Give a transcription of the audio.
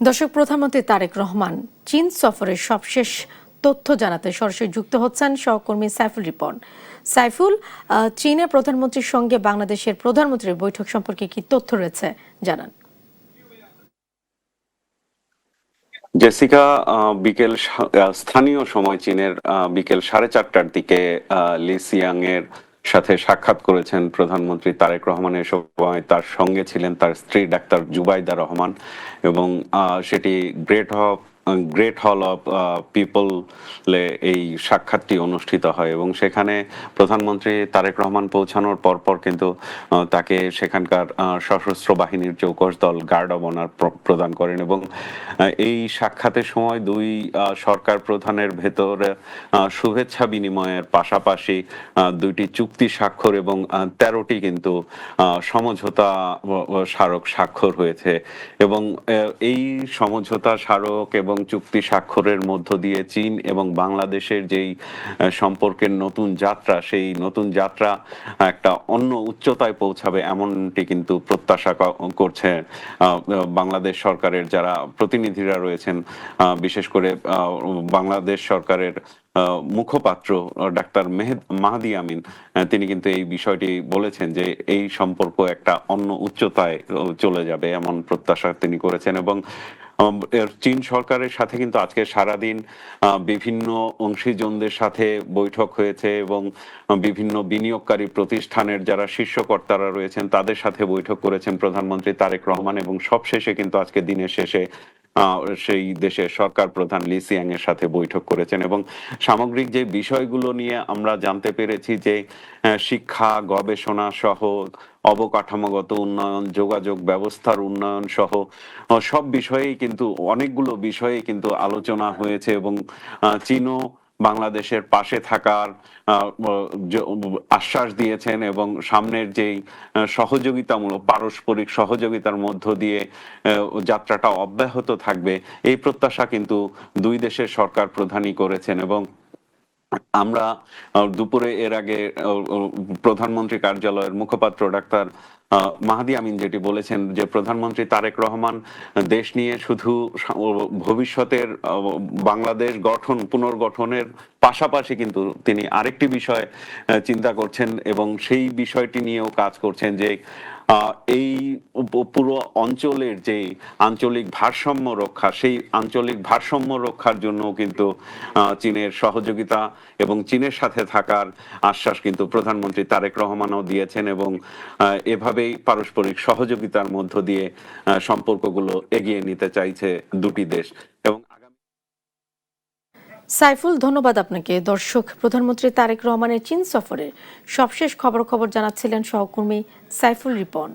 দর্শক, প্রধানমন্ত্রী তারেক রহমান চীন সফরের সবশেষ তথ্য জানাতে সরাসরি যুক্ত হচ্ছেন সহকর্মী সাইফুল রিপন। সাইফুল, চীনের প্রধানমন্ত্রীর সঙ্গে বাংলাদেশের প্রধানমন্ত্রীর বৈঠক সম্পর্কে কি তথ্য রয়েছে জানান। জেসিকা, স্থানীয় সময় চীনের বিকেল 4:30টার দিকে লি সিয়াং এর সাথে সাক্ষাৎ করেছেন প্রধানমন্ত্রী তারেক রহমান। এ সময় তার সঙ্গে ছিলেন তার স্ত্রী ডাক্তার জুবাইদা রহমান এবং সেটি গ্রেট হল অফ পিপলে এই সাক্ষাৎটি অনুষ্ঠিত হয় এবং সেখানে প্রধানমন্ত্রী তারেক রহমান পৌঁছানোর পরপর কিন্তু তাকে সেখানকার সশস্ত্র বাহিনীর চৌকস দল গার্ড অব অনার প্রদান করেন এবং এই সাক্ষাতের সময় দুই সরকার প্রধানের ভেতরে শুভেচ্ছা বিনিময়ের পাশাপাশি দুইটি চুক্তি স্বাক্ষর এবং 13টি কিন্তু সমঝোতা স্মারক স্বাক্ষর হয়েছে এবং এই সমঝোতা স্মারক এবং চুক্তি স্বাক্ষরের মধ্য দিয়ে চীন এবং বাংলাদেশের যেই সম্পর্কের নতুন যাত্রা, সেই নতুন যাত্রা একটা অন্য উচ্চতায় পৌঁছাবে এমনটি কিন্তু প্রত্যাশা করছে বাংলাদেশ সরকারের যারা প্রতিনিধিরা রয়েছেন। বিশেষ করে বাংলাদেশ সরকারের মুখপাত্র ডাক্তার মাহদি আমিন তিনি কিন্তু এই বিষয়টি বলেছেন যে এই সম্পর্ক একটা অন্য উচ্চতায় চলে যাবে এমন প্রত্যাশা তিনি করেছেন এবং চীন সরকারের সাথে কিন্তু আজকে সারাদিন বিভিন্ন অংশীজনদের সাথে বৈঠক হয়েছে এবং বিভিন্ন বিনিয়োগকারী প্রতিষ্ঠানের যারা শীর্ষকর্তারা রয়েছেন তাদের সাথে বৈঠক করেছেন প্রধানমন্ত্রী তারেক রহমান এবং সবশেষে কিন্তু আজকে দিনের শেষে সেই দেশের সরকার প্রধান লি সিয়াং এর সাথে বৈঠক করেছেন এবং সামগ্রিক যে বিষয়গুলো নিয়ে আমরা জানতে পেরেছি যে শিক্ষা, গবেষণা সহ অবকাঠামোগত উন্নয়ন, যোগাযোগ ব্যবস্থার উন্নয়ন সহ সব বিষয়েই কিন্তু অনেকগুলো বিষয়ে কিন্তু আলোচনা হয়েছে এবং চীনও বাংলাদেশের পাশে থাকার আশ্বাস দিয়েছেন এবং সামনের যেই সহযোগিতামূলক পারস্পরিক সহযোগিতার মধ্য দিয়ে যাত্রাটা অব্যাহত থাকবে এই প্রত্যাশা কিন্তু দুই দেশের সরকার প্রধানই করেছেন এবং আমরা দুপুরে এর আগে প্রধানমন্ত্রী কার্যালয়ের মুখপাত্র ডাক্তার মাহদি আমিন যেটি বলেছেন যে প্রধানমন্ত্রী তারেক রহমান দেশ নিয়ে শুধু ভবিষ্যতের বাংলাদেশ পুনর্গঠনের পাশাপাশি কিন্তু তিনি আরেকটি বিষয় চিন্তা করছেন এবং সেই বিষয়টি নিয়েও কাজ করছেন যে এই পুরো অঞ্চলের যে আঞ্চলিক ভারসাম্য রক্ষা, সেই আঞ্চলিক ভারসাম্য রক্ষার জন্য কিন্তু চীনের সহযোগিতা এবং চীনের সাথে থাকার আশ্বাস কিন্তু প্রধানমন্ত্রী তারেক রহমানও দিয়েছেন এবং এভাবেই পারস্পরিক সহযোগিতার মধ্য দিয়ে সম্পর্কগুলো এগিয়ে নিতে চাইছে দুটি দেশ এবং সাইফুল, ধন্যবাদ আপনাকে। দর্শক, প্রধানমন্ত্রী তারেক রহমানের চীন সফরের সবশেষ খবর জানাচ্ছিলেন সহকর্মী সাইফুল রিপন।